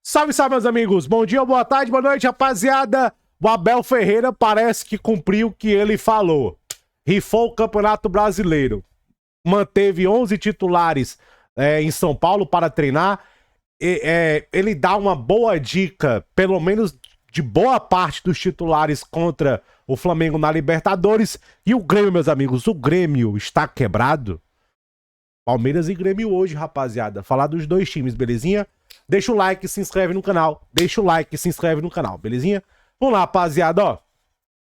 Salve, salve, meus amigos. Bom dia, boa tarde, boa noite, rapaziada. O Abel Ferreira parece que cumpriu o que ele falou. Rifou o Campeonato Brasileiro. Manteve 11 titulares em São Paulo para treinar. Ele dá uma boa dica, pelo menos de boa parte dos titulares contra o Flamengo na Libertadores. E o Grêmio, meus amigos, o Grêmio está quebrado. Palmeiras e Grêmio hoje, rapaziada. Falar dos dois times, belezinha? Deixa o like e se inscreve no canal. Deixa o like e se inscreve no canal, belezinha? Vamos lá, rapaziada, ó.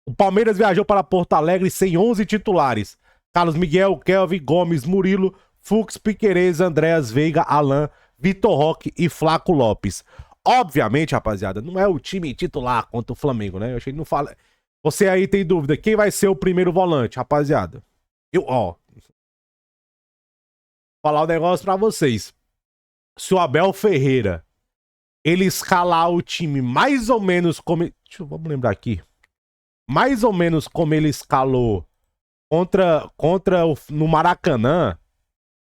O Palmeiras viajou para Porto Alegre sem 11 titulares. Carlos Miguel, Kelvin, Gomes, Murilo, Fux, Piquerez, Andréas, Veiga, Alan, Vitor Roque e Flaco Lopes. Obviamente, rapaziada, não é o time titular contra o Flamengo, né? Eu achei que não fala. Você aí tem dúvida, quem vai ser o primeiro volante, rapaziada? Falar um negócio pra vocês. Se o Abel Ferreira ele escalar o time mais ou menos como... Vamos lembrar aqui. Mais ou menos como ele escalou no Maracanã,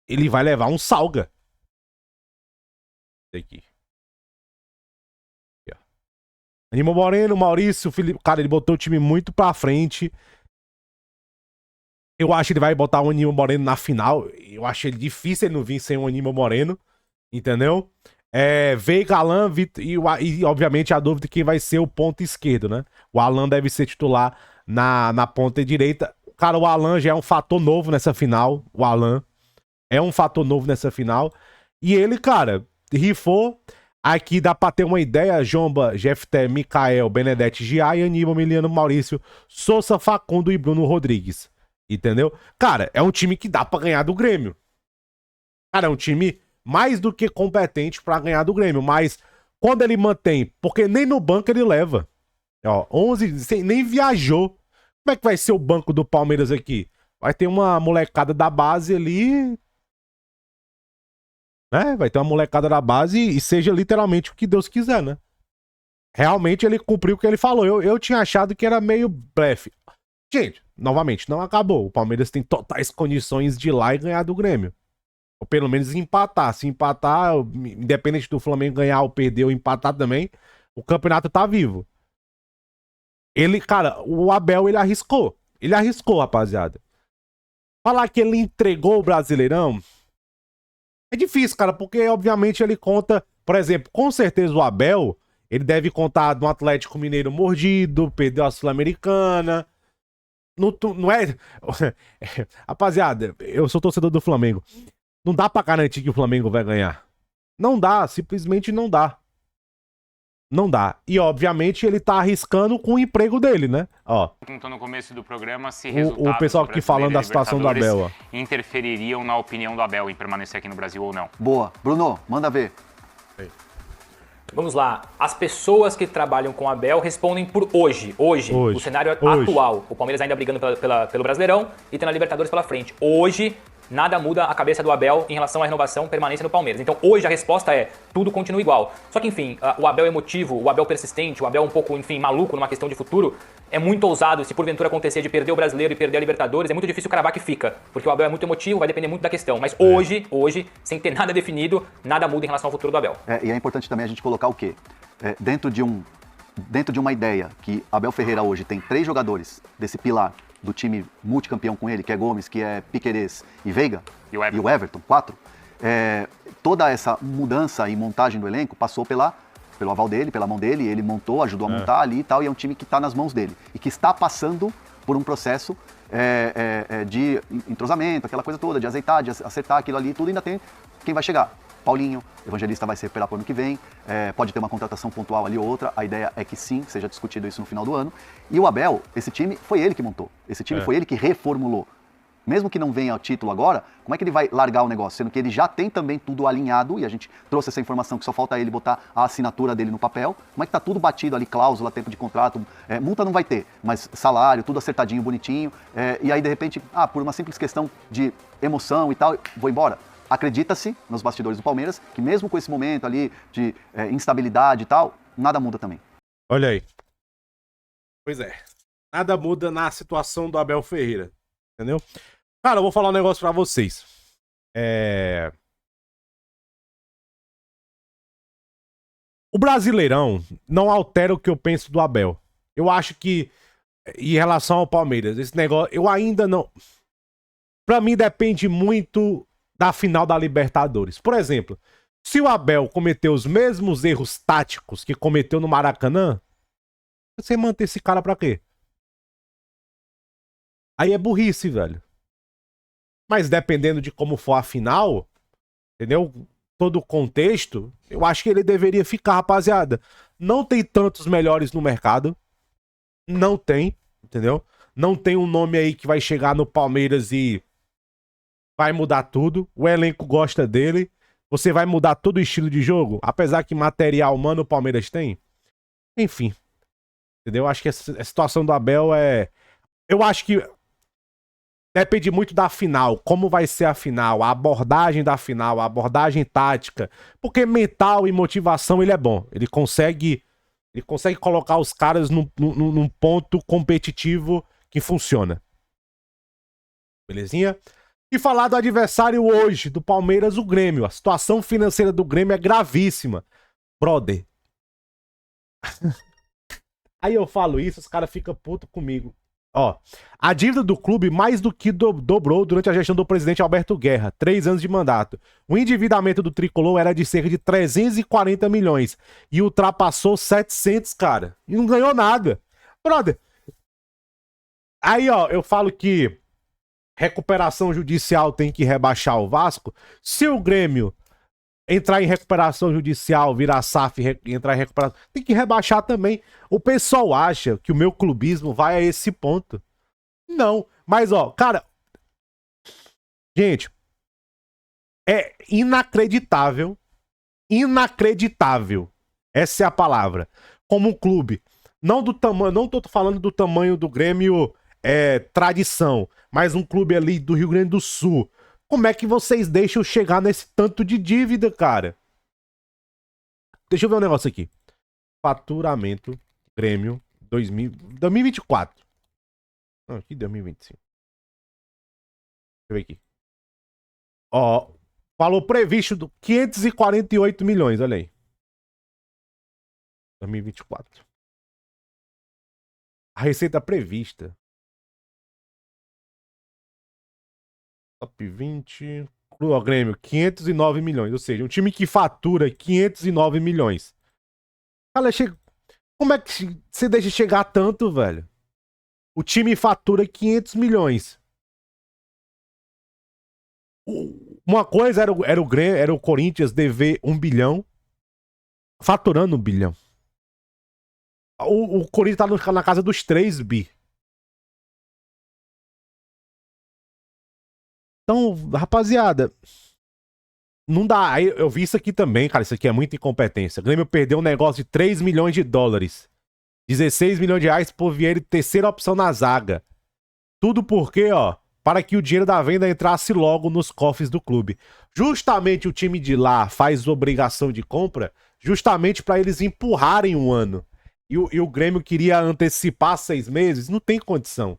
ele vai levar um salga. Aqui. Aníbal Moreno, Maurício, Felipe... Cara, ele botou o time muito pra frente. Eu acho que ele vai botar o Aníbal Moreno na final. Eu acho ele difícil ele não vir sem o Aníbal Moreno. Entendeu? Veiga, Alan, Vitor, e obviamente a dúvida de quem vai ser o ponto esquerdo, né? O Alan deve ser titular na ponta direita. Cara, o Alan já é um fator novo nessa final. O Alan é um fator novo nessa final. E ele, cara, rifou. Aqui dá pra ter uma ideia: Jomba, Jefté, Mikael, Benedetti, Gia, Aníbal, Emiliano, Maurício, Sousa, Facundo e Bruno Rodrigues. Entendeu? Cara, é um time que dá pra ganhar do Grêmio. Cara, é um time mais do que competente pra ganhar do Grêmio. Mas quando ele mantém, porque nem no banco ele leva. Ó, 11, nem viajou. Como é que vai ser o banco do Palmeiras aqui? Vai ter uma molecada da base ali, né? Vai ter uma molecada da base e seja literalmente o que Deus quiser, né? Realmente ele cumpriu o que ele falou. Eu tinha achado que era meio blefe. Gente, novamente, não acabou. O Palmeiras tem totais condições de ir lá e ganhar do Grêmio. Ou pelo menos empatar. Se empatar, independente do Flamengo ganhar ou perder ou empatar também, o campeonato tá vivo. Ele, cara, o Abel, ele arriscou. Ele arriscou, rapaziada. Falar que ele entregou o Brasileirão é difícil, cara, porque obviamente ele conta, por exemplo, com certeza o Abel, ele deve contar do Atlético Mineiro mordido, perdeu a Sul-Americana. Não é... Rapaziada, eu sou torcedor do Flamengo. Não dá pra garantir que o Flamengo vai ganhar. Não dá, simplesmente não dá. Não dá. E, obviamente, ele tá arriscando com o emprego dele, né? Ó. Perguntou no começo do programa se o pessoal aqui falando da situação do Abel, ó, interfeririam na opinião do Abel em permanecer aqui no Brasil ou não. Boa. Bruno, manda ver. Vamos lá. As pessoas que trabalham com o Abel respondem por hoje. Hoje. O cenário atual. O Palmeiras ainda brigando pelo Brasileirão e tendo a Libertadores pela frente. Hoje, nada muda a cabeça do Abel em relação à renovação, permanência no Palmeiras. Então, hoje a resposta é, tudo continua igual. Só que, enfim, o Abel emotivo, o Abel persistente, o Abel um pouco, enfim, maluco numa questão de futuro, é muito ousado. Se porventura acontecer de perder o Brasileiro e perder a Libertadores, é muito difícil cravar que fica. Porque o Abel é muito emotivo, vai depender muito da questão. Mas hoje, sem ter nada definido, nada muda em relação ao futuro do Abel. E é importante também a gente colocar o quê? Dentro de uma ideia que Abel Ferreira hoje tem 3 jogadores desse pilar do time multicampeão com ele, que é Gomes, que é Piquerez e Veiga, e o Everton, 4, toda essa mudança e montagem do elenco passou pelo aval dele, pela mão dele, ele montou, ajudou a montar ali e tal, e é um time que está nas mãos dele, e que está passando por um processo de entrosamento, aquela coisa toda, de azeitar, de acertar aquilo ali, tudo ainda tem quem vai chegar. Paulinho, Evangelista vai se recuperar para o ano que vem, pode ter uma contratação pontual ali ou outra, a ideia é que sim, seja discutido isso no final do ano. E o Abel, esse time foi ele que montou, esse time foi ele que reformulou. Mesmo que não venha o título agora, como é que ele vai largar o negócio? Sendo que ele já tem também tudo alinhado, e a gente trouxe essa informação que só falta ele botar a assinatura dele no papel. Como é que tá tudo batido ali, cláusula, tempo de contrato, multa não vai ter, mas salário, tudo acertadinho, bonitinho. E aí, de repente, por uma simples questão de emoção e tal, vou embora. Acredita-se, nos bastidores do Palmeiras, que mesmo com esse momento ali de instabilidade e tal, nada muda também. Olha aí. Pois é. Nada muda na situação do Abel Ferreira. Entendeu? Cara, eu vou falar um negócio pra vocês. O Brasileirão não altera o que eu penso do Abel. Eu acho que, em relação ao Palmeiras, esse negócio, eu ainda não... Pra mim depende muito da final da Libertadores. Por exemplo, se o Abel cometeu os mesmos erros táticos que cometeu no Maracanã, você manter esse cara pra quê? Aí é burrice, velho. Mas dependendo de como for a final, entendeu? Todo o contexto, eu acho que ele deveria ficar, rapaziada. Não tem tantos melhores no mercado. Não tem, entendeu? Não tem um nome aí que vai chegar no Palmeiras e vai mudar tudo. O elenco gosta dele. Você vai mudar todo o estilo de jogo? Apesar que material humano o Palmeiras tem. Enfim. Entendeu? Acho que a situação do Abel é... Eu acho que depende muito da final, como vai ser a final, a abordagem da final, a abordagem tática. Porque mental e motivação ele é bom. Ele consegue colocar os caras num ponto competitivo que funciona. Belezinha? E falar do adversário hoje, do Palmeiras, o Grêmio. A situação financeira do Grêmio é gravíssima. Brother. Aí eu falo isso, os caras ficam putos comigo. Ó, a dívida do clube mais do que dobrou durante a gestão do presidente Alberto Guerra, 3 anos de mandato. O endividamento do Tricolor era de cerca de 340 milhões e ultrapassou 700, cara. E não ganhou nada. Brother, aí ó, eu falo que recuperação judicial tem que rebaixar o Vasco. Se o Grêmio entrar em recuperação judicial, virar SAF e entrar em recuperação, tem que rebaixar também. O pessoal acha que o meu clubismo vai a esse ponto. Não, mas ó, cara, gente, é inacreditável, essa é a palavra, como um clube, não do tamanho, não tô falando do tamanho do Grêmio tradição, mas um clube ali do Rio Grande do Sul. Como é que vocês deixam chegar nesse tanto de dívida, cara? Deixa eu ver um negócio aqui. Faturamento Grêmio 2024. Não, aqui 2025. Deixa eu ver aqui. Ó, falou previsto do 548 milhões, olha aí. 2024. A receita prevista. Top 20. Ó, Grêmio, 509 milhões. Ou seja, um time que fatura 509 milhões. Cara, como é que você deixa chegar tanto, velho? O time fatura 500 milhões. Uma coisa era o Corinthians dever 1 bilhão, faturando 1 bilhão. O Corinthians tá na casa dos 3 bi. Então, rapaziada, não dá. Aí eu vi isso aqui também, cara. Isso aqui é muita incompetência. O Grêmio perdeu um negócio de 3 milhões de dólares. 16 milhões de reais por Vieira e terceira opção na zaga. Tudo porque, ó, para que o dinheiro da venda entrasse logo nos cofres do clube. Justamente o time de lá faz obrigação de compra, justamente para eles empurrarem um ano. E o Grêmio queria antecipar 6 meses, não tem condição.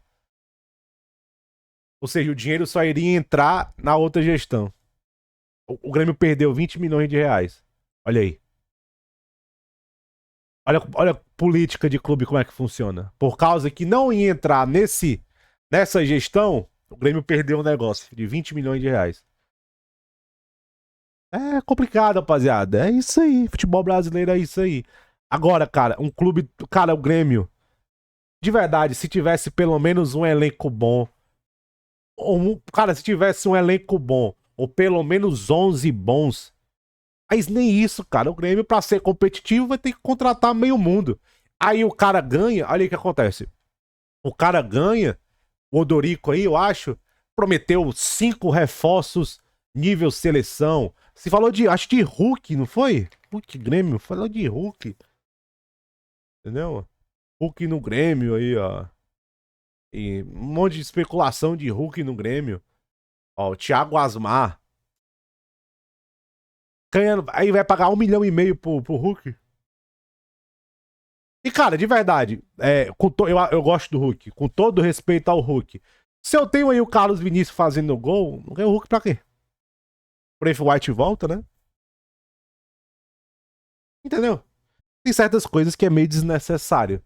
Ou seja, o dinheiro só iria entrar na outra gestão. O Grêmio perdeu 20 milhões de reais. Olha aí. Olha a política de clube como é que funciona. Por causa que não ia entrar nessa gestão, o Grêmio perdeu um negócio de 20 milhões de reais. É complicado, rapaziada. É isso aí. Futebol brasileiro é isso aí. Agora, cara, um clube... Cara, o Grêmio... De verdade, se tivesse pelo menos um elenco bom... Cara, se tivesse um elenco bom, ou pelo menos 11 bons, mas nem isso, cara. O Grêmio, pra ser competitivo, vai ter que contratar meio mundo. Aí o cara ganha, olha aí o que acontece. O cara ganha, o Odorico aí, eu acho, prometeu 5 reforços nível seleção. Se falou acho de Hulk, não foi? Hulk Grêmio, falou de Hulk. Entendeu? Hulk no Grêmio aí, ó. E um monte de especulação de Hulk no Grêmio. Ó, o Thiago Asmar. Aí vai pagar 1,5 milhão pro Hulk. E, cara, de verdade, eu gosto do Hulk. Com todo respeito ao Hulk. Se eu tenho aí o Carlos Vinícius fazendo gol, não ganha o Hulk pra quê? O White volta, né? Entendeu? Tem certas coisas que é meio desnecessário.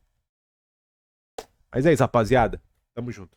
Mas é isso, rapaziada. Tamo junto.